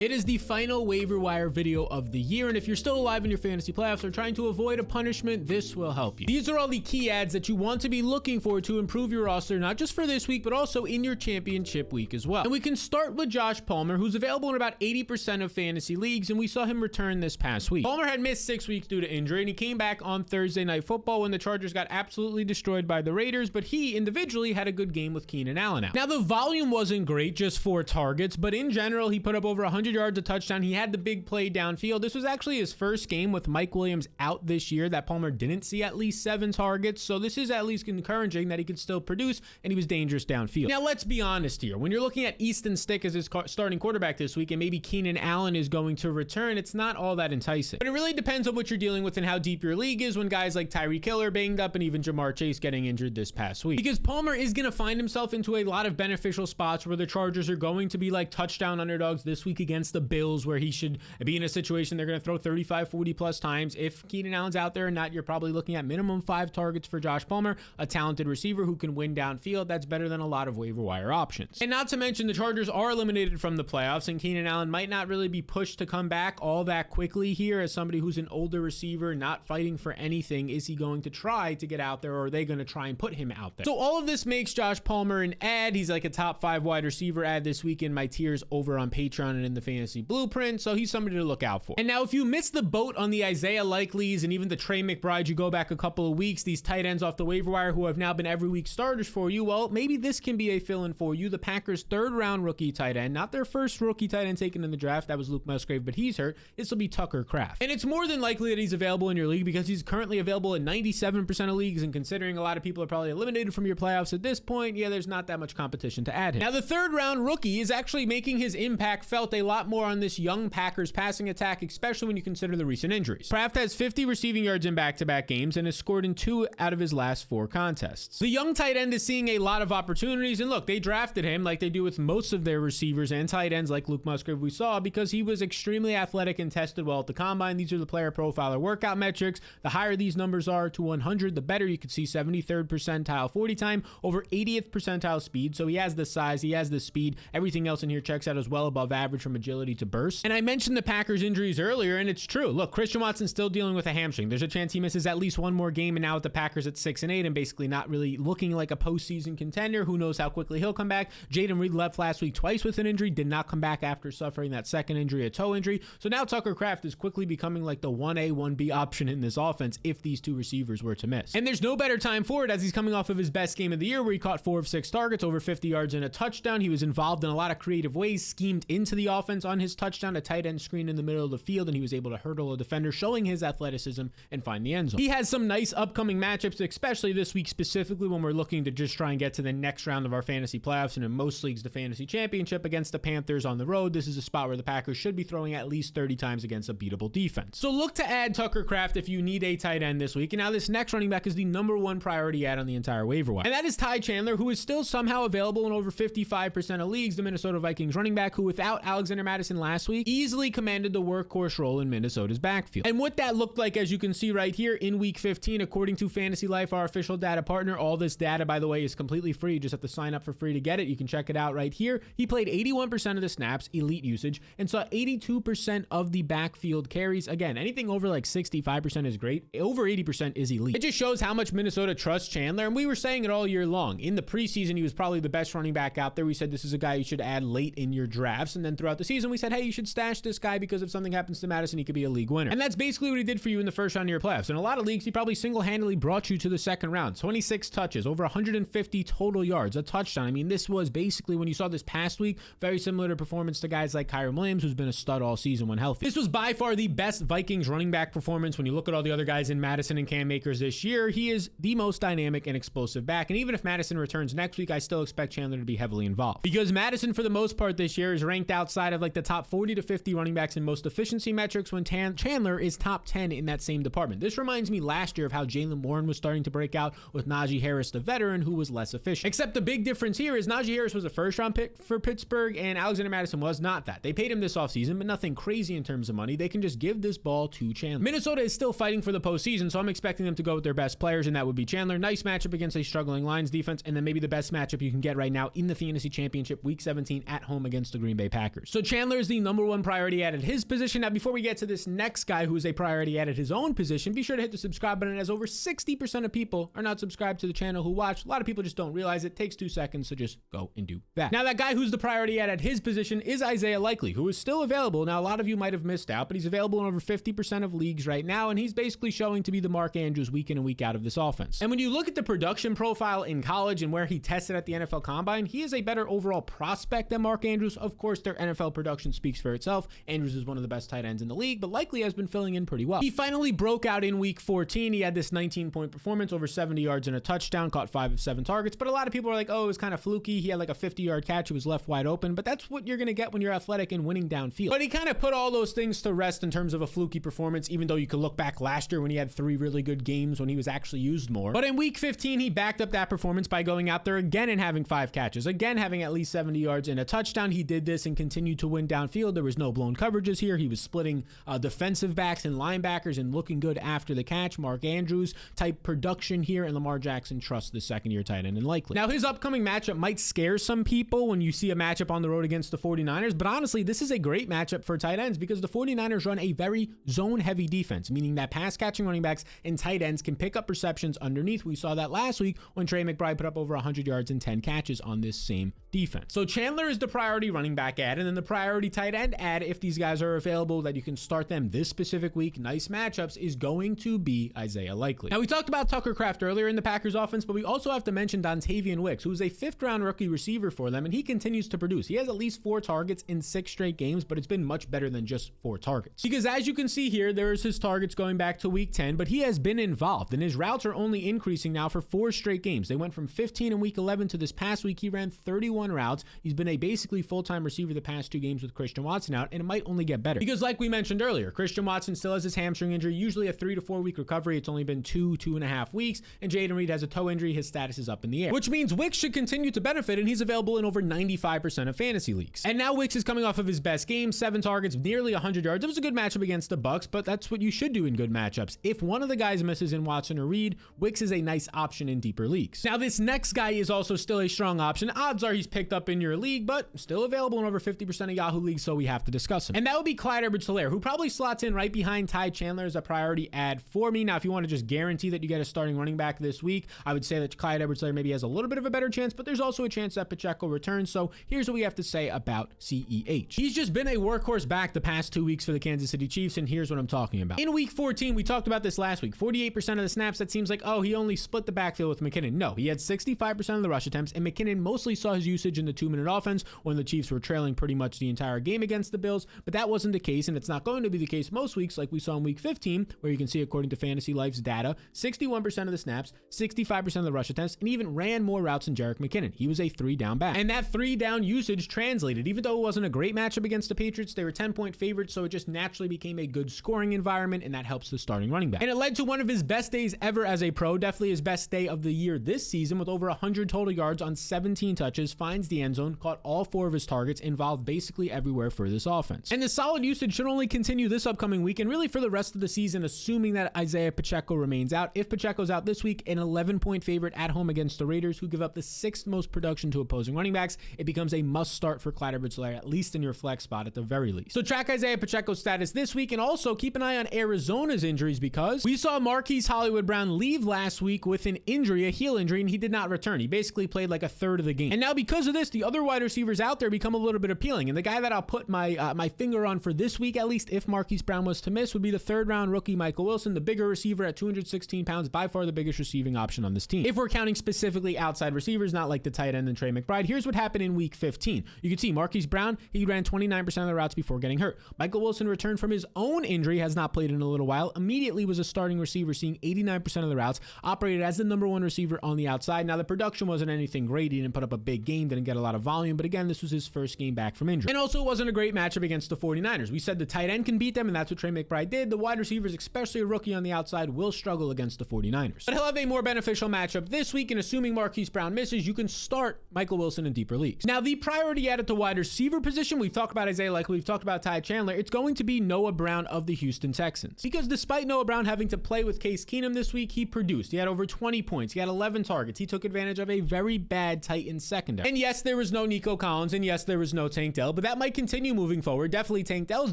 It is the final waiver wire video of the year, and if you're still alive in your fantasy playoffs or trying to avoid a punishment, this will help you. These are all the key ads that you want to be looking for to improve your roster, not just for this week, but also in your championship week as well. And we can start with Josh Palmer, who's available in about 80% of fantasy leagues, and we saw him return this past week. Palmer had missed 6 weeks due to injury, and he came back on Thursday Night Football when the Chargers got absolutely destroyed by the Raiders, but he individually had a good game with Keenan Allen out. Now, the volume wasn't great, just 4 targets, but in general, he put up over 100 yards, a touchdown. He had the big play downfield. This was actually his first game with Mike Williams out this year that Palmer didn't see at least 7 targets, so this is at least encouraging that he could still produce, and he was dangerous downfield. Now, let's be honest here. When you're looking at Easton Stick as his starting quarterback this week, and maybe Keenan Allen is going to return, it's not all that enticing. But it really depends on what you're dealing with and how deep your league is when guys like Tyreek Hill are banged up and even Jamar Chase getting injured this past week. Because Palmer is going to find himself into a lot of beneficial spots where the Chargers are going to be like touchdown underdogs this week against the Bills, where he should be in a situation they're going to throw 35, 40 plus times. If Keenan Allen's out there or not, you're probably looking at minimum 5 targets for Josh Palmer, a talented receiver who can win downfield. That's better than a lot of waiver wire options. And not to mention the Chargers are eliminated from the playoffs, and Keenan Allen might not really be pushed to come back all that quickly here. As somebody who's an older receiver, not fighting for anything, is he going to try to get out there, or are they going to try and put him out there? So all of this makes Josh Palmer an ad. He's like a top 5 wide receiver ad this week in my tiers over on Patreon and in the Fantasy Blueprint, so he's somebody to look out for. And now, if you missed the boat on the Isaiah Likeleys and even the Trey McBride, you go back a couple of weeks, these tight ends off the waiver wire who have now been every week starters for you, well, maybe this can be a fill-in for you. The Packers' 3rd round rookie tight end, not their first rookie tight end taken in the draft, that was Luke Musgrave, but he's hurt. This will be Tucker Kraft. And it's more than likely that he's available in your league because he's currently available in 97% of leagues, and considering a lot of people are probably eliminated from your playoffs at this point, yeah, there's not that much competition to add him. Now, the 3rd round rookie is actually making his impact felt a lot more on this young Packers passing attack, especially when you consider the recent injuries. Kraft has 50 receiving yards in back-to-back games and has scored in 2 out of his last 4 contests. The young tight end is seeing a lot of opportunities, and look, they drafted him like they do with most of their receivers and tight ends like Luke Musgrave we saw, because he was extremely athletic and tested well at the combine. These are the player profiler workout metrics. The higher these numbers are to 100, the better. You could see 73rd percentile 40 time, over 80th percentile speed, so he has the size, he has the speed. Everything else in here checks out as well above average from agility to burst. And I mentioned the Packers injuries earlier, and it's true. Look, Christian Watson's still dealing with a hamstring. There's a chance he misses at least 1 more game, and now with the Packers at 6-8 and basically not really looking like a postseason contender, who knows how quickly he'll come back. Jaden Reed left last week twice with an injury, did not come back after suffering that second injury, a toe injury. So now Tucker Kraft is quickly becoming like the 1A, 1B option in this offense if these 2 receivers were to miss. And there's no better time for it, as he's coming off of his best game of the year where he caught 4 of 6 targets, over 50 yards and a touchdown. He was involved in a lot of creative ways, schemed into the offense on his touchdown, a tight end screen in the middle of the field, and he was able to hurdle a defender, showing his athleticism and find the end zone. He has some nice upcoming matchups, especially this week specifically when we're looking to just try and get to the next round of our fantasy playoffs, and in most leagues the fantasy championship against the Panthers on the road. This is a spot where the Packers should be throwing at least 30 times against a beatable defense. So look to add Tucker Kraft if you need a tight end this week. And now this next running back is the #1 priority ad on the entire waiver wire, and that is Tai Chandler, who is still somehow available in over 55% of leagues. The Minnesota Vikings running back who, without Alexander Mattison last week, easily commanded the workhorse role in Minnesota's backfield. And what that looked like, as you can see right here in week 15, according to Fantasy Life, our official data partner. All this data, by the way, is completely free. You just have to sign up for free to get it. You can check it out right here. He played 81% of the snaps, elite usage, and saw 82% of the backfield carries. Again, anything over like 65% is great. Over 80% is elite. It just shows how much Minnesota trusts Chandler, and we were saying it all year long. In the preseason, he was probably the best running back out there. We said this is a guy you should add late in your drafts, and then throughout the season, we said, hey, you should stash this guy because if something happens to Madison, he could be a league winner. And that's basically what he did for you in the first round of your playoffs. In a lot of leagues, he probably single-handedly brought you to the second round. 26 touches, over 150 total yards, a touchdown. I mean, this was basically, when you saw this past week, very similar to performance to guys like Kyren Williams, who's been a stud all season when healthy. This was by far the best Vikings running back performance. When you look at all the other guys in Madison and Cam Akers this year, he is the most dynamic and explosive back. And even if Madison returns next week, I still expect Chandler to be heavily involved, because Madison, for the most part this year, is ranked outside of like the top 40 to 50 running backs in most efficiency metrics, when Chandler is top 10 in that same department. This reminds me last year of how Jaylen Warren was starting to break out with Najee Harris, the veteran, who was less efficient. Except the big difference here is Najee Harris was a first-round pick for Pittsburgh, and Alexander Mattison was not that. They paid him this offseason, but nothing crazy in terms of money. They can just give this ball to Chandler. Minnesota is still fighting for the postseason, so I'm expecting them to go with their best players, and that would be Chandler. Nice matchup against a struggling Lions defense, and then maybe the best matchup you can get right now in the fantasy championship, week 17 at home against the Green Bay Packers. So Chandler is the #1 priority ad at his position. Now, before we get to this next guy who is a priority ad at his own position, be sure to hit the subscribe button, as over 60% of people are not subscribed to the channel who watch. A lot of people just don't realize it. Takes 2 seconds, so just go and do that. Now, that guy who's the priority ad at his position is Isaiah Likely, who is still available. Now, a lot of you might have missed out, but he's available in over 50% of leagues right now, and he's basically showing to be the Mark Andrews week in and week out of this offense. And when you look at the production profile in college and where he tested at the NFL Combine, he is a better overall prospect than Mark Andrews. Of course, their NFL production speaks for itself. Andrews is one of the best tight ends in the league, but Likely has been filling in pretty well. He finally broke out in week 14. He had this 19-point performance, over 70 yards and a touchdown, caught 5 of 7 targets, but a lot of people are like, oh, it was kind of fluky. He had like a 50-yard catch. He was left wide open, but that's what you're going to get when you're athletic and winning downfield. But he kind of put all those things to rest in terms of a fluky performance, even though you could look back last year when he had 3 really good games when he was actually used more. But in week 15, he backed up that performance by going out there again and having 5 catches, again having at least 70 yards and a touchdown. He did this and continued to win downfield. There was no blown coverages here. He was splitting defensive backs and linebackers and looking good after the catch. Mark Andrews type production here, and Lamar Jackson trusts the second-year tight end and Likely. Now, his upcoming matchup might scare some people when you see a matchup on the road against the 49ers, but honestly, this is a great matchup for tight ends because the 49ers run a very zone-heavy defense, meaning that pass-catching running backs and tight ends can pick up receptions underneath. We saw that last week when Trey McBride put up over 100 yards and 10 catches on this same defense. So Chandler is the priority running back ad, and then the priority tight end ad, if these guys are available that you can start them this specific week, nice matchups, is going to be Isaiah Likely. Now, we talked about Tucker Kraft earlier in the Packers offense, but we also have to mention Davante Wix, who is a 5th-round rookie receiver for them, and he continues to produce. He has at least 4 targets in 6 straight games, but it's been much better than just 4 targets. Because as you can see here, there's his targets going back to week 10, but he has been involved, and his routes are only increasing now for 4 straight games. They went from 15 in week 11 to this past week. He ran 31 routes. He's been a basically full-time receiver the past 2 games with Christian Watson out, and it might only get better. Because like we mentioned earlier, Christian Watson still has his hamstring injury, usually a 3 to 4 week recovery. It's only been 2.5 weeks, and Jaden Reed has a toe injury. His status is up in the air, which means Wix should continue to benefit, and he's available in over 95% of fantasy leagues. And now Wix is coming off of his best game, 7 targets, nearly 100 yards. It was a good matchup against the Bucs, but that's what you should do in good matchups. If one of the guys misses in Watson or Reed, Wix is a nice option in deeper leagues. Now, this next guy is also still a strong option. Odds are he's picked up in your league, but still available in over 50% of Yahoo leagues, so we have to discuss him. And that would be Clyde EdwardsHelaire, who probably slots in right behind Tai Chandler as a priority ad for me. Now, if you want to just guarantee that you get a starting running back this week, I would say that Clyde EdwardsHelaire maybe has a little bit of a better chance, but there's also a chance that Pacheco returns. So here's what we have to say about CEH. He's just been a workhorse back the past 2 weeks for the Kansas City Chiefs, and here's what I'm talking about. In week 14, we talked about this last week, 48% of the snaps, that seems like, oh, he only split the backfield with McKinnon. No, he had 65% of the rush attempts, and McKinnon mostly saw his usage in the 2-minute offense when the Chiefs were trailing pretty much the entire game against the Bills, but that wasn't the case, and it's not going to be the case most weeks like we saw in week 15, where you can see, according to Fantasy Life's data, 61% of the snaps, 65% of the rush attempts, and even ran more routes than Jerick McKinnon. He was a 3-down back. And that 3-down usage translated. Even though it wasn't a great matchup against the Patriots, they were 10-point favorites, so it just naturally became a good scoring environment, and that helps the starting running back. And it led to one of his best days ever as a pro, definitely his best day of the year this season, with over 100 total yards on 17 touches, finds the end zone, caught all 4 of his targets, involved basically everywhere for this offense. And the solid usage should only continue this upcoming week, and really for the rest of the season, assuming that Isaiah Pacheco remains out. If Pacheco's out this week, an 11-point favorite at home against the Raiders, who give up the 6th most production to opposing running backs, it becomes a must start for Clyde EdwardsHelaire, at least in your flex spot at the very least. So track Isaiah Pacheco's status this week, and also keep an eye on Arizona's injuries, because we saw Marquise Hollywood Brown leave last week with an injury, a heel injury, and he did not return. He basically played like a third of the game. And now because of this, the other wide receivers out there become a little bit appealing. And the guy that I'll put my finger on for this week, at least if Marquise Brown was to miss, would be the 3rd-round rookie Michael Wilson, the bigger receiver at 216 pounds, by far the biggest receiving option on this team. If we're counting specifically outside receivers, not like the tight end and Trey McBride, here's what happened in week 15. You can see Marquise Brown, he ran 29% of the routes before getting hurt. Michael Wilson returned from his own injury, has not played in a little while, immediately was a starting receiver, seeing 89% of the routes, operated as the #1 receiver on the outside. Now, the production wasn't anything great. He didn't put up a big game, didn't get a lot of volume, but again, this was his first game back from injury. And also, it wasn't a great matchup against the 49ers. We said the tight end can beat them, and that's what Trey McBride did. The wide receivers, especially a rookie on the outside, will struggle against the 49ers. But he'll have a more beneficial matchup this week, and assuming Marquise Brown misses, you can start Michael Wilson in deeper leagues. Now, the priority at the wide receiver position, we've talked about Isaiah Likely, we've talked about Tai Chandler, it's going to be Noah Brown of the Houston Texans. Because despite Noah Brown having to play with Case Keenum this week, he produced. He had over 20 points. He had 11 targets. He took advantage of a very bad Titans secondary. And yes, there was no Nico Collins, and yes, there was no Tank Dell, but that might continue moving forward. Definitely Tank Dell's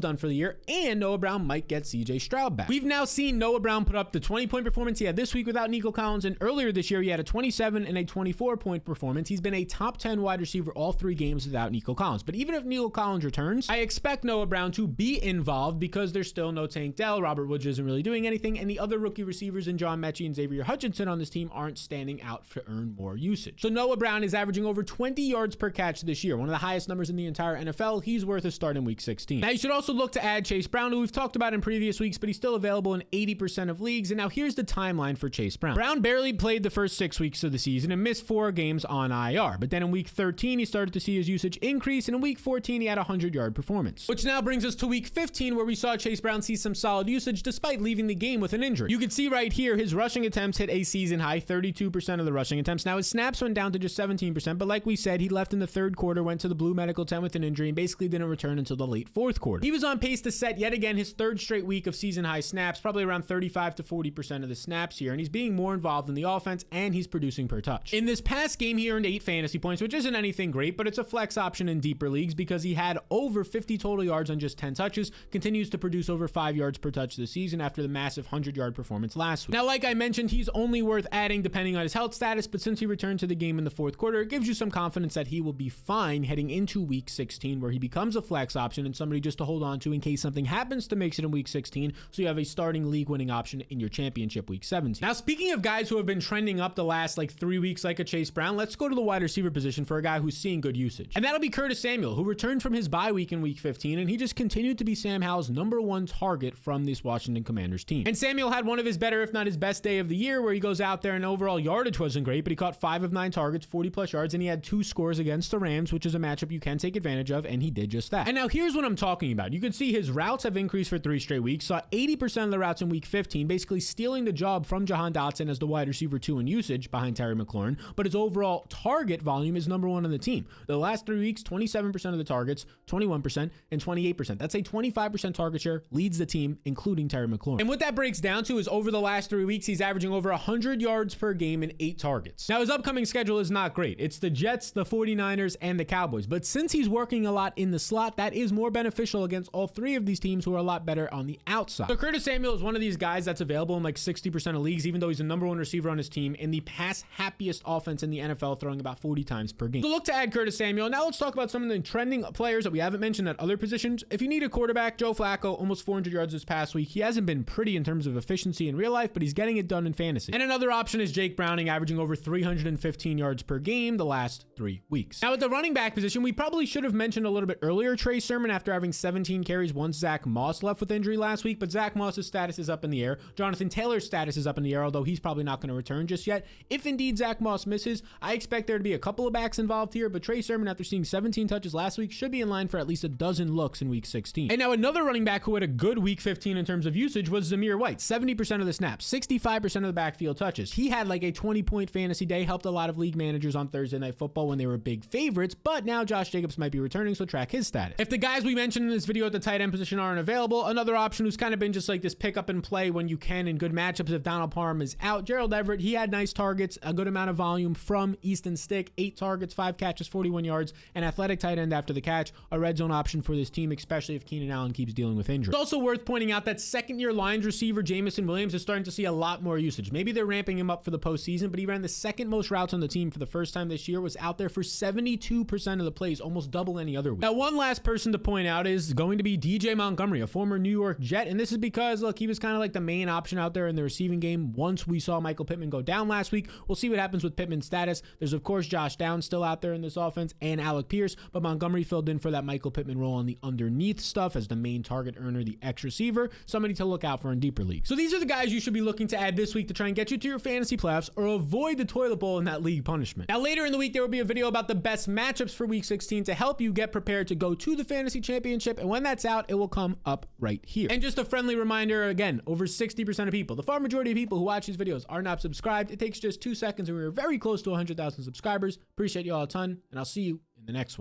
done for the year, and Noah Brown might get CJ Stroud back. We've now seen Noah Brown put up the 20-point performance he had this week without Nico Collins, and earlier this year he had a 27 and a 24-point performance. He's been a top 10 wide receiver all 3 games without Nico Collins. But even if Nico Collins returns, I expect Noah Brown to be involved because there's still no Tank Dell. Robert Woods isn't really doing anything, and the other rookie receivers in John Mechie and Xavier Hutchinson on this team aren't standing out to earn more usage. So Noah Brown is averaging over 20 yards per catch this year, one of the highest numbers in the entire NFL. He's worth a start in week 16. Now you should also look to add Chase Brown, who we've talked about in previous weeks, but he's still available in 80% of leagues. And now here's the timeline for Chase Brown. Brown barely played the first 6 weeks of the season and missed 4 games on IR. But then in week 13, he started to see his usage increase, and in week 14, he had a 100-yard performance. Which now brings us to week 15, where we saw Chase Brown see some solid usage despite leaving the game with an injury. You can see right here, his rushing attempts hit a season high, 32% of the rushing attempts. Now his snaps went down to just 17%, but like we said, he left in the third quarter, went to the Blue medical tent with an injury, and basically didn't return until the late fourth quarter. He was on pace to set yet again his third straight week of season high snaps, probably around 35 to 40% of the snaps here, and he's being more involved in the offense, and he's producing per touch. In this past game, he earned 8 fantasy points, which isn't anything great, but it's a flex option in deeper leagues because he had over 50 total yards on just 10 touches, continues to produce over 5 yards per touch this season after the massive 100-yard performance last week. Now, like I mentioned, he's only worth adding depending on his health status, but since he returned to the game in the fourth quarter, it gives you some confidence that he will be fine heading into week 16, where he becomes a flex option and somebody just to hold on to in case something happens to make it in week 16, so you have a starting league winning option in your championship week 17. Now, speaking of guys who have been trending up the last 3 weeks like a Chase Brown, let's go to the wide receiver position for a guy who's seeing good usage. And that'll be Curtis Samuel, who returned from his bye week in week 15, and he just continued to be Sam Howell's #1 target from this Washington Commanders team. And Samuel had one of his better, if not his best day of the year, where he goes out there and overall yardage wasn't great, but he caught 5 of 9 targets, 40 plus yards, and he had 2 scores against the Rams, which is a matchup you can take advantage of, and he did just that. And now here's what I'm talking about. You can see his routes have increased for 3 straight weeks, saw 80% of the routes in week 15, basically stealing the job from Jahan Dotson as the wide receiver 2 in usage behind Terry McLaurin, but his overall target volume is #1 on the team. The last 3 weeks, 27% of the targets, 21%, and 28%. That's a 25% target share, leads the team, including Terry McLaurin. And what that breaks down to is over the last 3 weeks, he's averaging over 100 yards per game and 8 targets. Now, his upcoming schedule is not great. It's the Jets, the 49ers, and the Cowboys. But since he's working a lot in the slot, that is more beneficial against all 3 of these teams who are a lot better on the outside. So Curtis Samuel is one of these guys that's available in 60% of leagues, even though he's the #1 receiver on his team in the pass happiest offense in the NFL, throwing about 40 times per game. So look to add Curtis Samuel. Now let's talk about some of the trending players that we haven't mentioned at other positions. If you need a quarterback, Joe Flacco, almost 400 yards this past week. He hasn't been pretty in terms of efficiency in real life, but he's getting it done in fantasy. And another option is Jake Browning, averaging over 315 yards per game the last 3 weeks. Now at the running back position, we probably should have mentioned a little bit earlier Trey Sermon after having 17 carries once Zach Moss left with injury last week, but Zach Moss's status is up in the air. Jonathan Taylor's status is up in the air, although he's probably not going to return just yet. If indeed Zach Moss misses, I expect there to be a couple of backs involved here, but Trey Sermon, after seeing 17 touches last week, should be in line for at least a dozen looks in week 16. And now another running back who had a good week 15 in terms of usage was Zamir White. 70% of the snaps, 65% of the backfield touches. He had a 20-point fantasy day, helped a lot of league managers on Thursday Night Football when they were big favorites, but now Josh Jacobs might be returning, so track his status. If the guys we mentioned in this video at the tight end position aren't available, another option who's kind of been just this pick up and play when you can in good matchups if Donald Parham is out, Gerald Everett. He had nice targets, a good amount of volume from Easton Stick, 8 targets, 5 catches, 41 yards, an athletic tight end after the catch, a red zone option for this team, especially if Keenan Allen keeps dealing with injury. It's also worth pointing out that second-year Lions receiver Jamison Williams is starting to see a lot more usage. Maybe they're ramping him up for the postseason, but he ran the second most routes on the team for the first time this year, was out there for 72% of the plays, almost double any other week. Now, one last person to point out is going to be DJ Montgomery, a former New York Jet, and this is because, look, he was kind of the main option out there in the receiving game once we saw Michael Pittman go down last week. We'll see what happens with Pittman's status. There's, of course, Josh Downs still out there in this offense and Alec Pierce, but Montgomery filled in for that Michael Pittman role on the underneath stuff as the main target earner, the X receiver, somebody to look out for in deeper leagues. So these are the guys you should be looking to add this week to try and get you to your fantasy playoffs or avoid the toilet bowl in that league punishment. Now, later in the week, there will be a video about the best matchups for week 16 to help you get prepared to go to the fantasy championship, and when that's out, it will come up right here. And just a friendly reminder, again, over 60% of people, the far majority of people who watch these videos are not subscribed. It takes just 2 seconds, and we're very close to 100,000 subscribers. Appreciate you all a ton, and I'll see you in the next one.